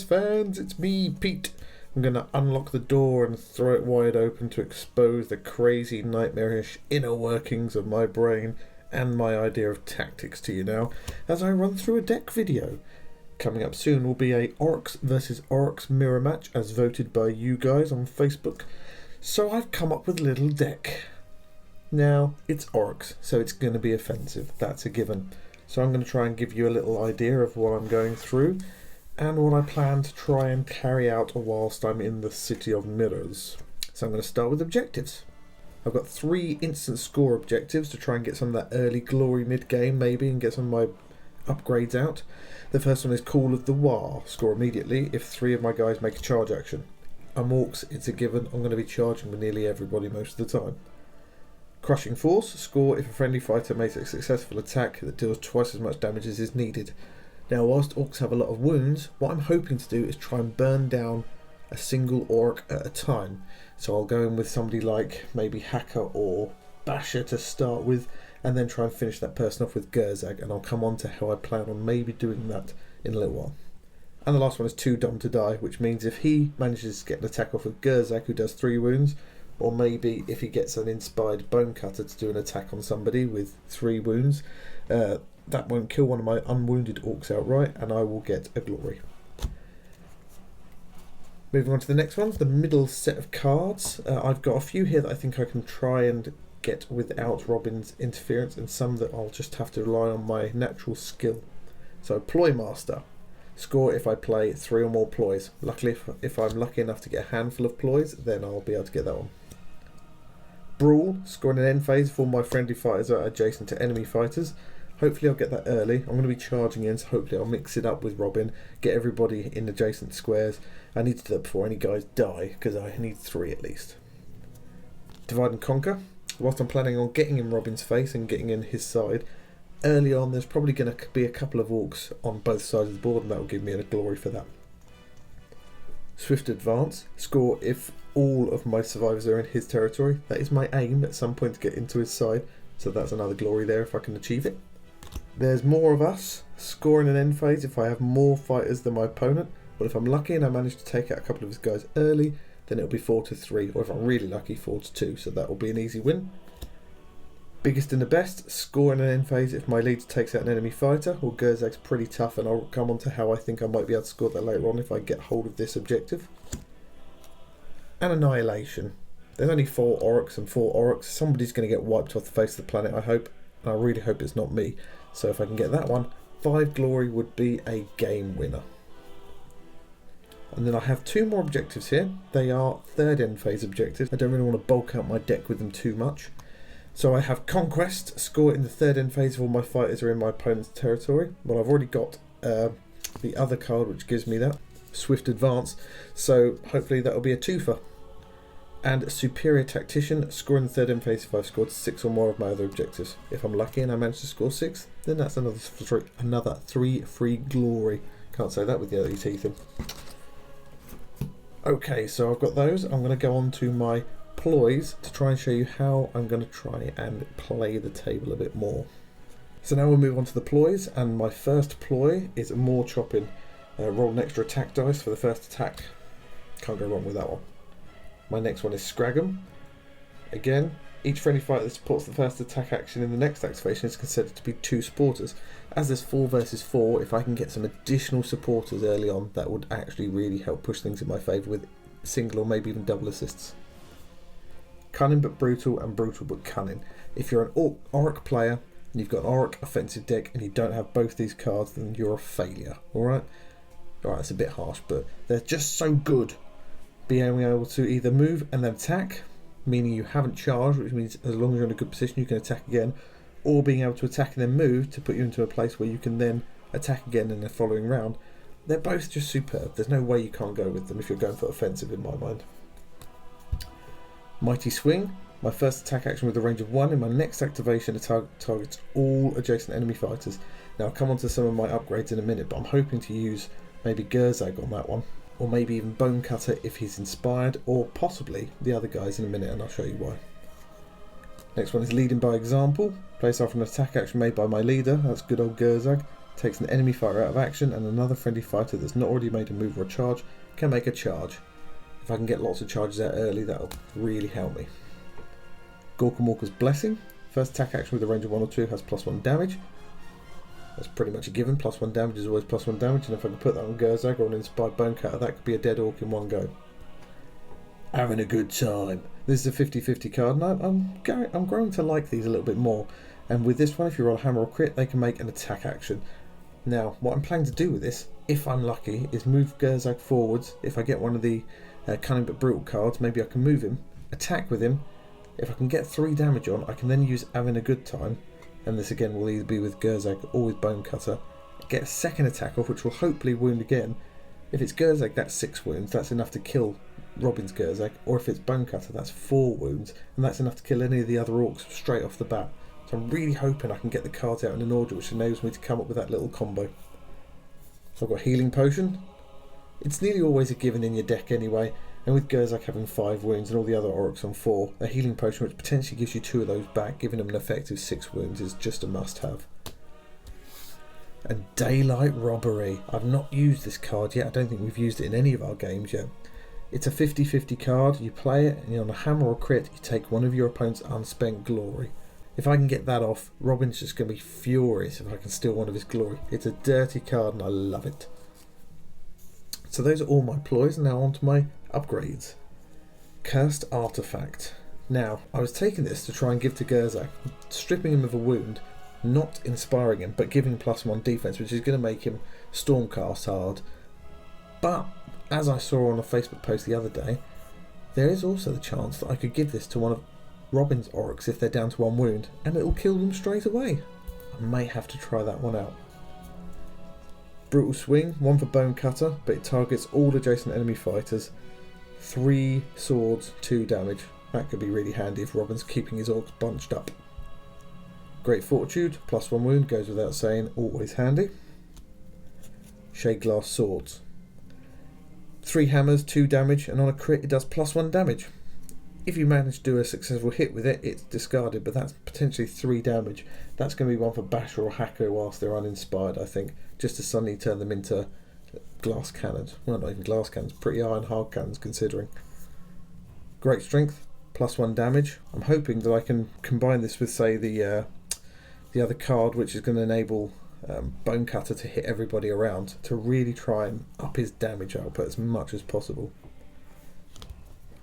fans, it's me, Pete. I'm going to unlock the door and throw it wide open to expose the crazy, nightmarish inner workings of my brain and my idea of tactics to you now, as I run through a deck video. Coming up soon will be a Orruks versus Orruks mirror match, as voted by you guys on Facebook. So I've come up with a little deck. Now, it's Orruks, so it's going to be offensive, that's a given. So I'm going to try and give you a little idea of what I'm going through, and what I plan to try and carry out whilst I'm in the City of Mirrors. So I'm going to start with objectives. I've got 3 instant score objectives to try and get some of that early glory mid-game maybe, and get some of my upgrades out. The first one is Call of the War, score immediately if 3 of my guys make a charge action. I'm Orcs, it's a given, I'm going to be charging with nearly everybody most of the time. Crushing Force, score if a friendly fighter makes a successful attack that deals twice as much damage as is needed. Now, whilst Orcs have a lot of wounds, what I'm hoping to do is try and burn down a single Orc at a time. So I'll go in with somebody like maybe Hacker or Basher to start with, and then try and finish that person off with Gerzag, and I'll come on to how I plan on maybe doing that in a little while. And the last one is Too Dumb to Die, which means if he manages to get an attack off with Gerzag, who does 3 wounds, or maybe if he gets an inspired Bone Cutter to do an attack on somebody with 3 wounds, that won't kill one of my unwounded Orcs outright, and I will get a glory. Moving on to the next one, the middle set of cards. I've got a few here that I think I can try and get without Robin's interference, and some that I'll just have to rely on my natural skill. So Ploy Master, score if I play 3 or more Ploys. Luckily, if I'm lucky enough to get a handful of Ploys, then I'll be able to get that one. Brawl, score in an end phase for my friendly fighters are adjacent to enemy fighters. Hopefully I'll get that early. I'm going to be charging in, so hopefully I'll mix it up with Robin, get everybody in adjacent squares. I need to do that before any guys die, because I need 3 at least. Divide and Conquer. Whilst I'm planning on getting in Robin's face and getting in his side, early on there's probably going to be a couple of Orcs on both sides of the board, and that will give me a glory for that. Swift Advance. Score if all of my survivors are in his territory. That is my aim at some point to get into his side, so that's another glory there if I can achieve it. There's More of Us, score in an end phase if I have more fighters than my opponent, but if I'm lucky and I manage to take out a couple of his guys early, then it'll be 4-3, or if I'm really lucky, 4-2, so that will be an easy win. Biggest and the Best, score in an end phase if my leader takes out an enemy fighter. Well, Gerzag's pretty tough, and I'll come on to how I think I might be able to score that later on if I get hold of this objective. And Annihilation. There's only 4 Orruks and 4 Orruks. Somebody's going to get wiped off the face of the planet, I hope, and I really hope it's not me. So if I can get that one, 5 glory would be a game winner. And then I have 2 more objectives here. They are 3rd end phase objectives. I don't really want to bulk out my deck with them too much. So I have Conquest, score in the 3rd end phase if all my fighters are in my opponent's territory. Well, I've already got the other card which gives me that, Swift Advance, so hopefully that will be a 2-fer. And Superior Tactician, score in the 3rd end phase if I've scored 6 or more of my other objectives. If I'm lucky and I manage to score 6, then that's another 3 free glory. Can't say that with the other teeth in. Okay, so I've got those. I'm going to go on to my ploys to try and show you how I'm going to try and play the table a bit more. So now we'll move on to the ploys, and my first ploy is more chopping. Roll an extra attack dice for the first attack. Can't go wrong with that one. My next one is Scrag'em. Again, each friendly fighter that supports the first attack action in the next activation is considered to be 2 supporters. As there's 4 versus 4, if I can get some additional supporters early on, that would actually really help push things in my favour with single or maybe even double assists. Cunning but brutal, and brutal but cunning. If you're an Orruk player and you've got an Orruk offensive deck and you don't have both these cards, then you're a failure. Alright, it's a bit harsh, but they're just so good. Being able to either move and then attack, meaning you haven't charged, which means as long as you're in a good position you can attack again, or being able to attack and then move to put you into a place where you can then attack again in the following round. They're both just superb. There's no way you can't go with them if you're going for offensive in my mind. Mighty Swing, my first attack action with a range of 1. In my next activation it targets all adjacent enemy fighters. Now I'll come on to some of my upgrades in a minute, but I'm hoping to use maybe Gerzag on that one, or maybe even Bone Cutter if he's inspired, or possibly the other guys in a minute, and I'll show you why. Next one is Leading by Example. Place off an attack action made by my leader, that's good old Gerzag. Takes an enemy fighter out of action, and another friendly fighter that's not already made a move or a charge can make a charge. If I can get lots of charges out early, that'll really help me. Gorkamorka's Blessing. First attack action with a range of 1 or 2 has +1 damage. That's pretty much a given. +1 damage is always +1 damage, and if I can put that on Gerzag or an Inspired Bonecutter, that could be a dead orc in one go. Having a good time. This is a 50-50 card, and I'm growing to like these a little bit more. And with this one, if you roll a hammer or crit, they can make an attack action. Now, what I'm planning to do with this, if I'm lucky, is move Gerzag forwards. If I get one of the Cunning but Brutal cards, maybe I can move him, attack with him. If I can get 3 damage on, I can then use Having a Good Time, and this again will either be with Gerzag or with Bonecutter. Get a second attack off, which will hopefully wound again. If it's Gerzag, that's 6 wounds, that's enough to kill Robin's Gerzag, or if it's Bonecutter, that's 4 wounds, and that's enough to kill any of the other orcs straight off the bat. So I'm really hoping I can get the cards out in an order which enables me to come up with that little combo. So I've got Healing Potion. It's nearly always a given in your deck anyway, and with Gerzag having 5 wounds and all the other orcs on 4, a Healing Potion which potentially gives you 2 of those back, giving them an effective 6 wounds, is just a must-have. And Daylight Robbery. I've not used this card yet. I don't think we've used it in any of our games yet. It's a 50-50 card. You play it, and on a hammer or crit, you take one of your opponent's unspent glory. If I can get that off, Robin's just going to be furious if I can steal one of his glory. It's a dirty card and I love it. So those are all my ploys, and now on to my upgrades. Cursed Artifact. Now, I was taking this to try and give to Gerzag, stripping him of a wound, not inspiring him, but giving +1 defense, which is going to make him Stormcast hard. But, as I saw on a Facebook post the other day, there is also the chance that I could give this to one of Robin's Orruks if they're down to 1 wound, and it'll kill them straight away. I may have to try that one out. Brutal Swing, 1 for Bonecutter, but it targets all adjacent enemy fighters. 3 swords, 2 damage. That could be really handy if Robin's keeping his orcs bunched up. Great Fortitude, +1 wound, goes without saying, always handy. Shade Glass Swords. 3 hammers, 2 damage, and on a crit it does +1 damage. If you manage to do a successful hit with it, it's discarded, but that's potentially 3 damage. That's going to be one for Basher or Hacker whilst they're uninspired, I think, just to suddenly turn them into glass cannons. Well, not even glass cannons, pretty iron hard cannons considering. Great Strength, +1 damage. I'm hoping that I can combine this with, say, the other card, which is going to enable Bonecutter to hit everybody around, to really try and up his damage output as much as possible.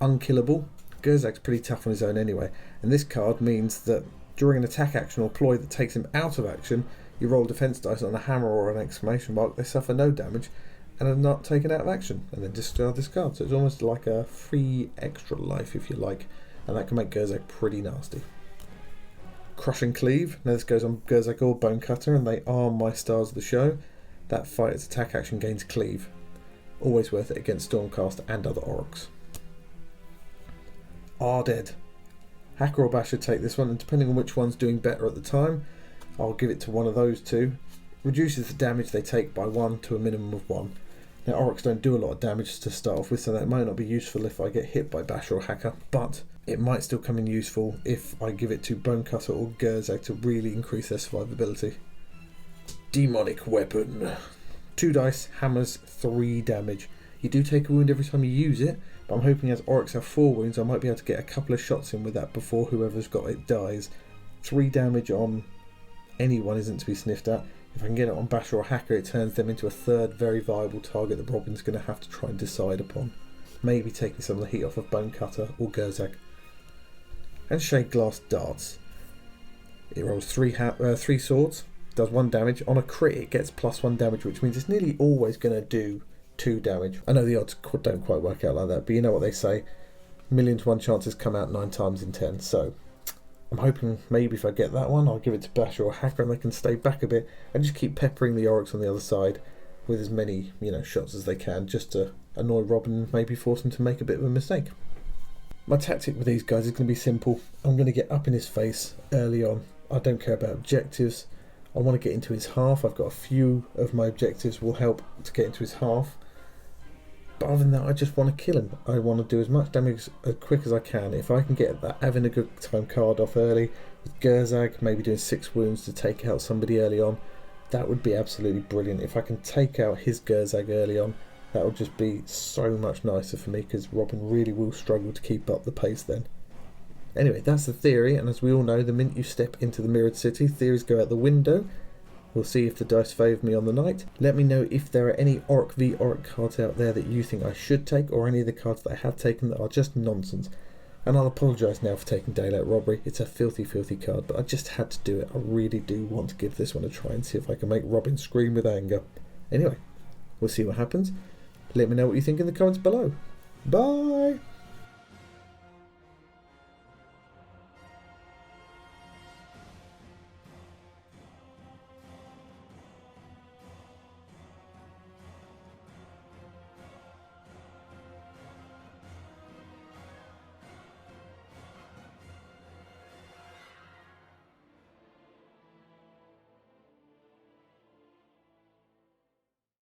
Unkillable. Gerzag's pretty tough on his own anyway, and this card means that during an attack action or ploy that takes him out of action, you roll defense dice on a hammer or an exclamation mark, they suffer no damage and are not taken out of action, and then discard this card. So it's almost like a free extra life, if you like, and that can make Gerzag pretty nasty. Crush and Cleave. Now this goes on Gerzag or Bonecutter, and they are my stars of the show. That fighter's attack action gains Cleave. Always worth it against Stormcast and other Orruks. Arded. Hacker or Basher take this one, and depending on which one's doing better at the time, I'll give it to one of those two. Reduces the damage they take by 1 to a minimum of 1. Now Orruks don't do a lot of damage to start off with, so that might not be useful if I get hit by Basher or Hacker, but it might still come in useful if I give it to Bonecutter or Gerzag to really increase their survivability. Demonic Weapon. 2 dice, hammers, 3 damage. You do take a wound every time you use it, but I'm hoping as Orruks have 4 wounds, I might be able to get a couple of shots in with that before whoever's got it dies. 3 damage on anyone isn't to be sniffed at. If I can get it on Basher or Hacker, it turns them into a 3rd very viable target that Robin's going to have to try and decide upon. Maybe taking some of the heat off of Bonecutter or Gerzag. And Shade Glass Darts. It rolls 3 swords, does 1 damage. On a crit it gets +1 damage, which means it's nearly always going to do 2 damage. I know the odds don't quite work out like that, but you know what they say, 1,000,000 to 1 chances come out 9 times in 10, so I'm hoping maybe if I get that one, I'll give it to Basher or Hacker and they can stay back a bit and just keep peppering the Orruks on the other side with as many, shots as they can, just to annoy Robin and maybe force him to make a bit of a mistake. My tactic with these guys is going to be simple. I'm going to get up in his face early on. I don't care about objectives. I want to get into his half. I've got a few of my objectives will help to get into his half. But other than that, I just want to kill him. I want to do as much damage as quick as I can. If I can get that Having a Good Time card off early, with Gerzag maybe doing 6 wounds to take out somebody early on, That would be absolutely brilliant. If I can take out his Gerzag early on, that would just be so much nicer for me, because Robin really will struggle to keep up the pace then. Anyway, that's the theory, and as we all know, the minute you step into the Mirrored City, theories go out the window. We'll see if the dice favour me on the night. Let me know if there are any Orruk v Orruk cards out there that you think I should take, or any of the cards that I have taken that are just nonsense. And I'll apologise now for taking Daylight Robbery. It's a filthy, filthy card, but I just had to do it. I really do want to give this one a try and see if I can make Robin scream with anger. Anyway, we'll see what happens. Let me know what you think in the comments below. Bye!